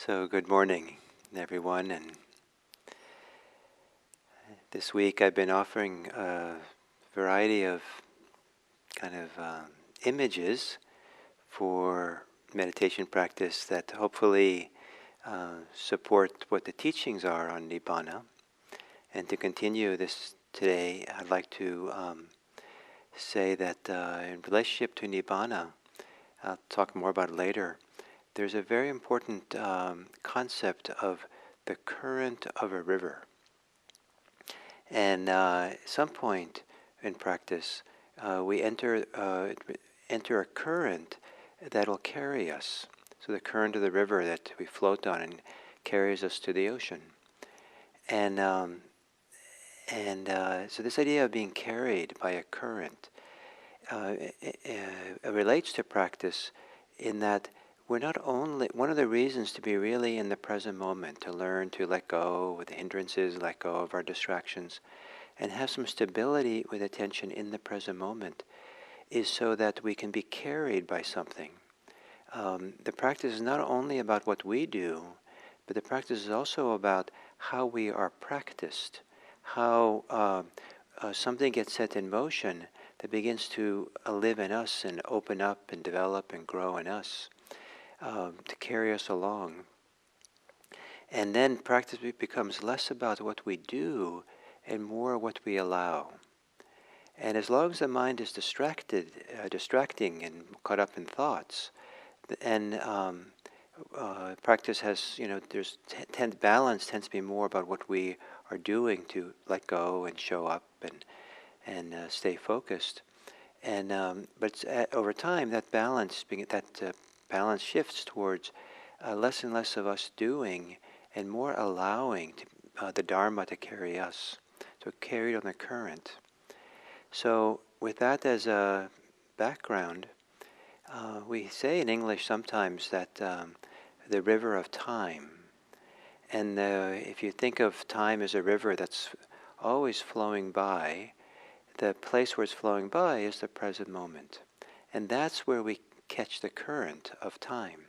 So good morning, everyone. And this week I've been offering a variety of kind of images for meditation practice that hopefully support what the teachings are on Nibbana. And to continue this today, I'd like to say that in relationship to Nibbana, I'll talk more about it later, there's a very important concept of the current of a river. And at some point in practice, we enter a current that'll carry us. So the current of the river that we float on and carries us to the ocean. And so this idea of being carried by a current relates to practice in that we're not only, one of the reasons to be really in the present moment, to learn to let go of the hindrances, let go of our distractions, and have some stability with attention in the present moment, is so that we can be carried by something. The practice is not only about what we do, but the practice is also about how we are practiced, how something gets set in motion that begins to live in us and open up and develop and grow in us, to carry us along. And then practice becomes less about what we do and more what we allow. And as long as the mind is distracting and caught up in thoughts, and practice has, there's balance tends to be more about what we are doing to let go and show up and stay focused. And but over time, that balance shifts towards less and less of us doing and more allowing the Dharma to carry us. So carried on the current. So with that as a background, we say in English sometimes that the river of time. And if you think of time as a river that's always flowing by, the place where it's flowing by is the present moment. And that's where we catch the current of time.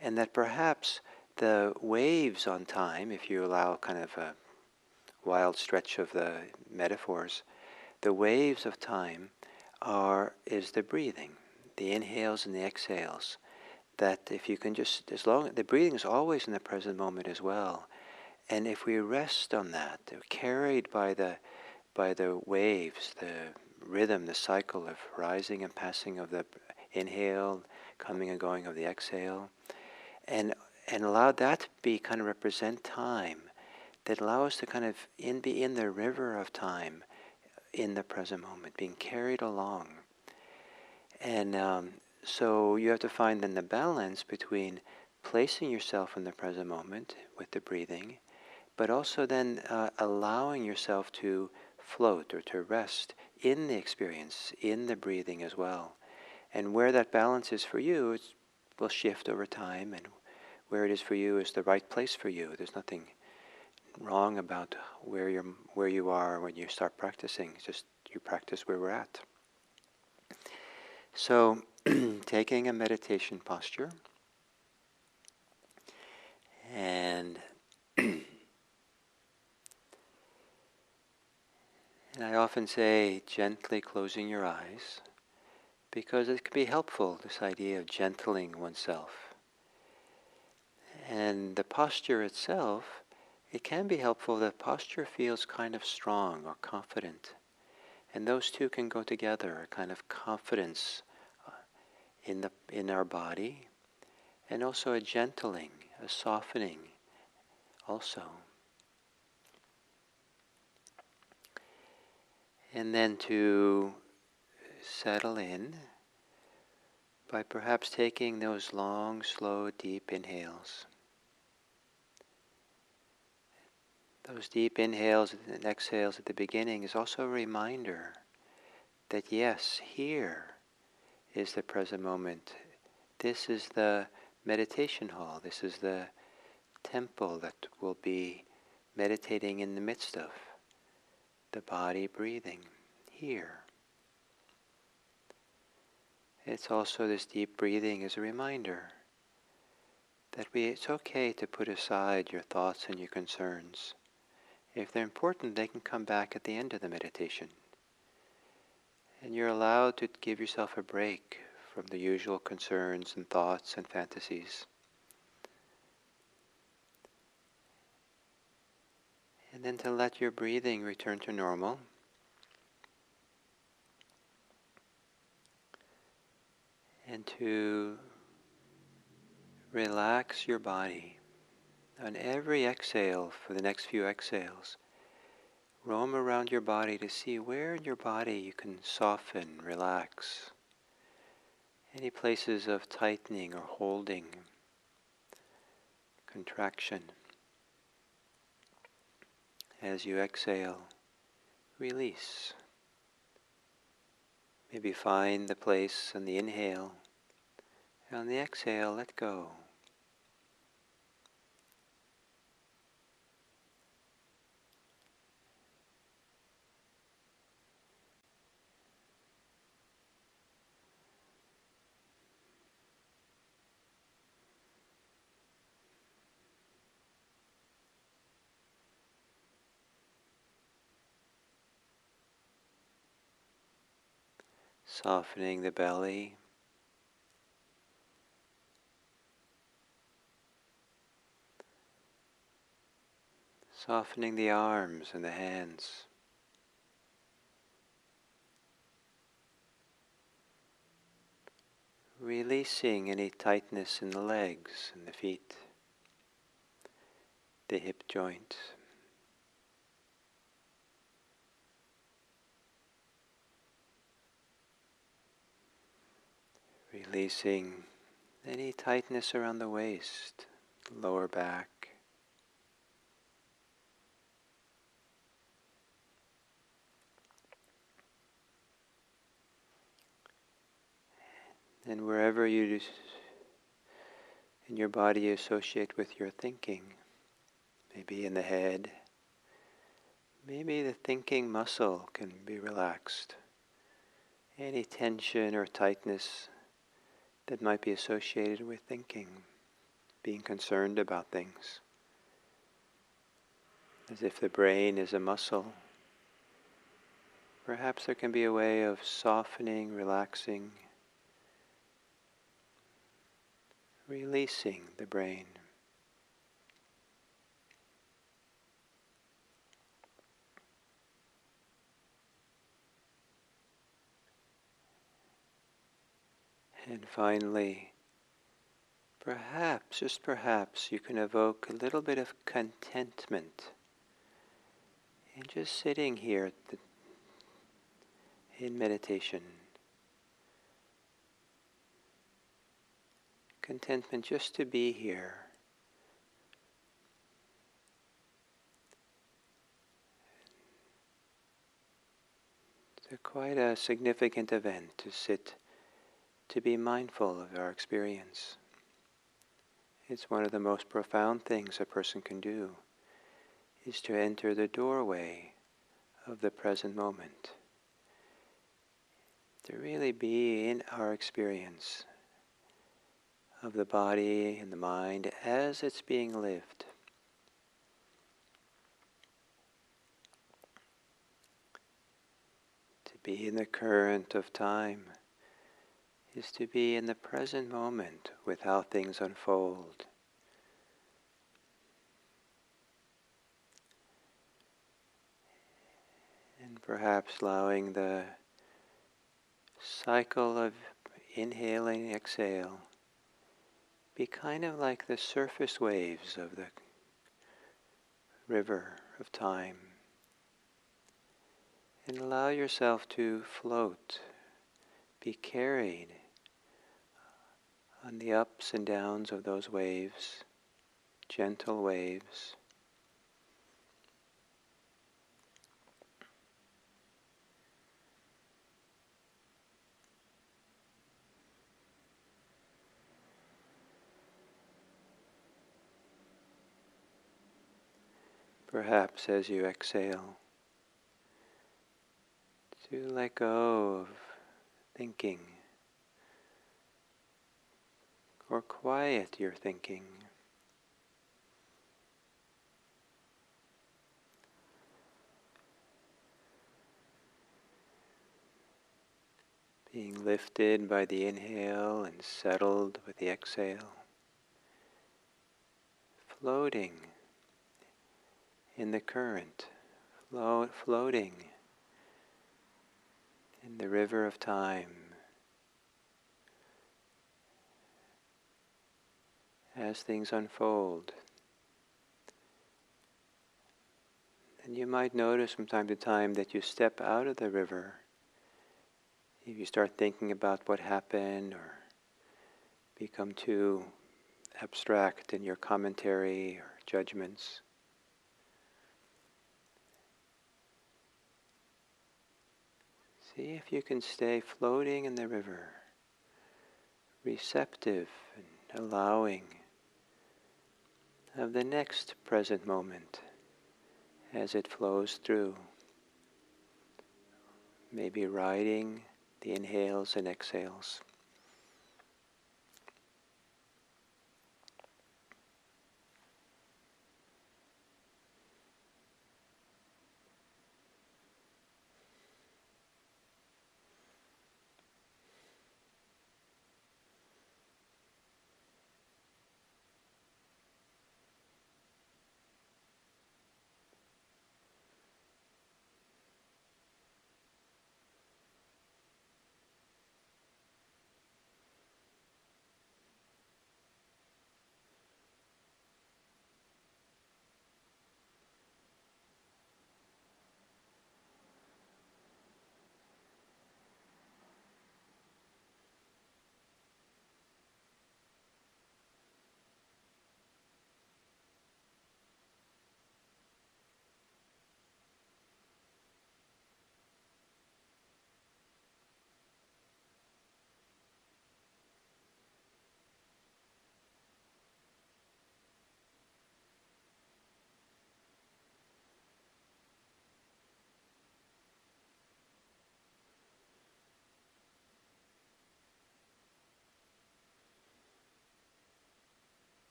And that perhaps the waves on time, if you allow kind of a wild stretch of the metaphors, the waves of time is the breathing, the inhales and the exhales. That if you can just, the breathing is always in the present moment as well. And if we rest on that, carried by the waves, the rhythm, the cycle of rising and passing of the inhale, coming and going of the exhale, and allow that to be kind of represent time, that allow us to kind of be in the river of time in the present moment, being carried along. And so you have to find then the balance between placing yourself in the present moment with the breathing, but also then allowing yourself to float or to rest in the experience, in the breathing as well. And where that balance is for you, it will shift over time, and where it is for you is the right place for you. There's nothing wrong about where you are when you start practicing. It's just you practice where we're at. So, taking a meditation posture, and I often say gently closing your eyes, because it can be helpful, this idea of gentling oneself. And the posture itself, it can be helpful. The posture feels kind of strong or confident. And those two can go together, a kind of confidence in our body, and also a gentling, a softening also. And then to settle in by perhaps taking those long, slow, deep inhales. Those deep inhales and exhales at the beginning is also a reminder that yes, here is the present moment. This is the meditation hall. This is the temple that we'll be meditating in the midst of. The body breathing here. It's also this deep breathing is a reminder it's okay to put aside your thoughts and your concerns. If they're important, they can come back at the end of the meditation. And you're allowed to give yourself a break from the usual concerns and thoughts and fantasies. And then to let your breathing return to normal. And to relax your body. On every exhale, for the next few exhales, roam around your body to see where in your body you can soften, relax. Any places of tightening or holding, contraction. As you exhale, release. Maybe find the place on the inhale, and on the exhale, let go. Softening the belly. Softening the arms and the hands. Releasing any tightness in the legs and the feet, the hip joint. Releasing any tightness around the waist, lower back. And wherever in your body you associate with your thinking, maybe in the head, maybe the thinking muscle can be relaxed. Any tension or tightness that might be associated with thinking, being concerned about things. As if the brain is a muscle. Perhaps there can be a way of softening, relaxing, releasing the brain. And finally, perhaps, just perhaps, you can evoke a little bit of contentment in just sitting here in meditation. Contentment just to be here. It's quite a significant event to sit, to be mindful of our experience. It's one of the most profound things a person can do, is to enter the doorway of the present moment. To really be in our experience of the body and the mind as it's being lived. To be in the current of time is to be in the present moment with how things unfold. And perhaps allowing the cycle of inhaling and exhale be kind of like the surface waves of the river of time. And allow yourself to float, be carried on the ups and downs of those waves, gentle waves. Perhaps as you exhale, to let go of thinking, or quiet your thinking. being lifted by the inhale and settled with the exhale, floating in the current, floating in the river of time as things unfold. And you might notice from time to time that you step out of the river if you start thinking about what happened or become too abstract in your commentary or judgments. See if you can stay floating in the river, receptive and allowing of the next present moment as it flows through. Maybe riding the inhales and exhales.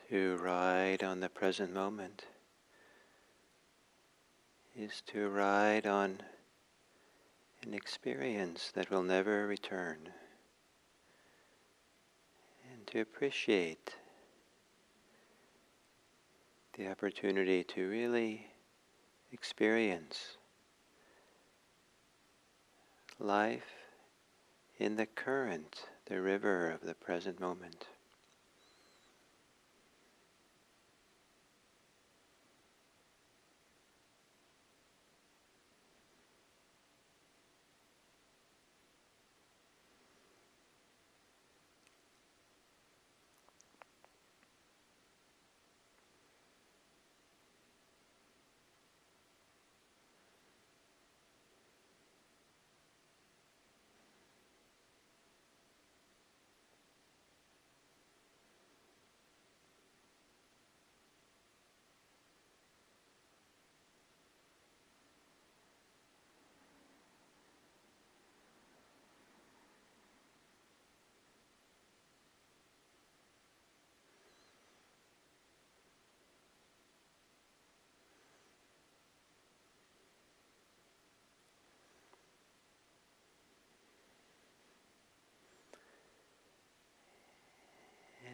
To ride on the present moment is to ride on an experience that will never return, and to appreciate the opportunity to really experience life in the current, the river of the present moment.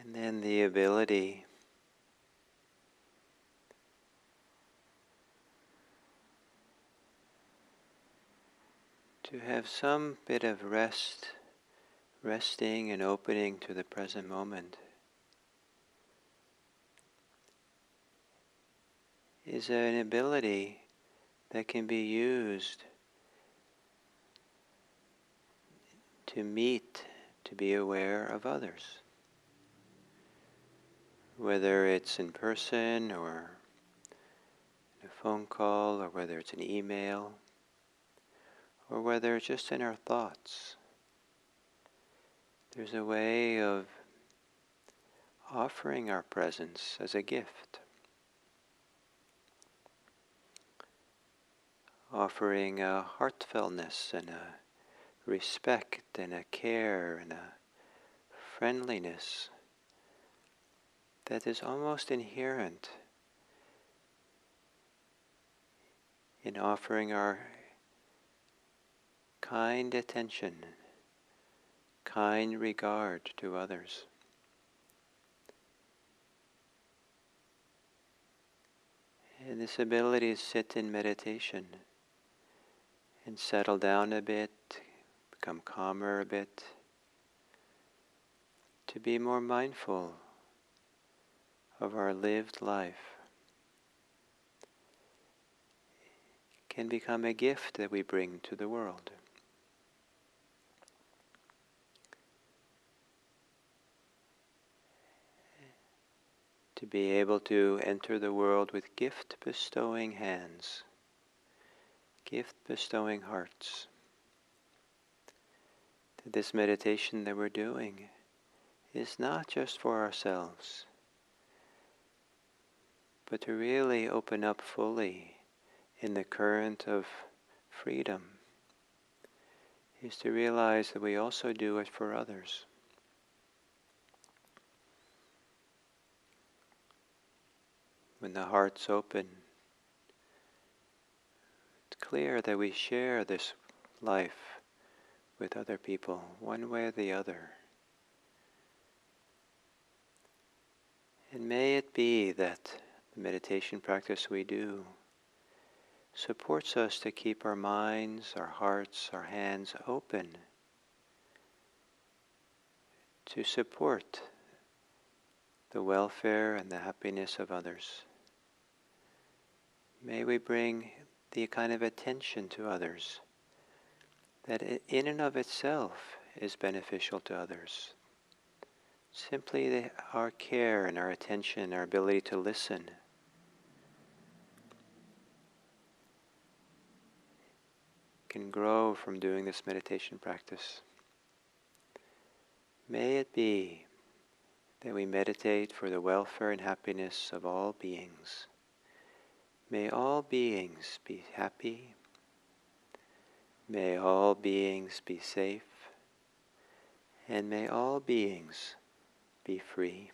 And then the ability to have some bit of resting and opening to the present moment is an ability that can be used to meet, to be aware of others. Whether it's in person or in a phone call, or whether it's an email, or whether it's just in our thoughts. There's a way of offering our presence as a gift. Offering a heartfeltness and a respect and a care and a friendliness that is almost inherent in offering our kind attention, kind regard to others. And this ability to sit in meditation and settle down a bit, become calmer a bit, to be more mindful of our lived life, can become a gift that we bring to the world. To be able to enter the world with gift-bestowing hands, gift-bestowing hearts. That this meditation that we're doing is not just for ourselves, but to really open up fully in the current of freedom, is to realize that we also do it for others. When the heart's open, it's clear that we share this life with other people, one way or the other. And may it be that the meditation practice we do supports us to keep our minds, our hearts, our hands open to support the welfare and the happiness of others. May we bring the kind of attention to others that in and of itself is beneficial to others. Simply our care and our attention, our ability to listen, can grow from doing this meditation practice. May it be that we meditate for the welfare and happiness of all beings. May all beings be happy. May all beings be safe. And may all beings be free.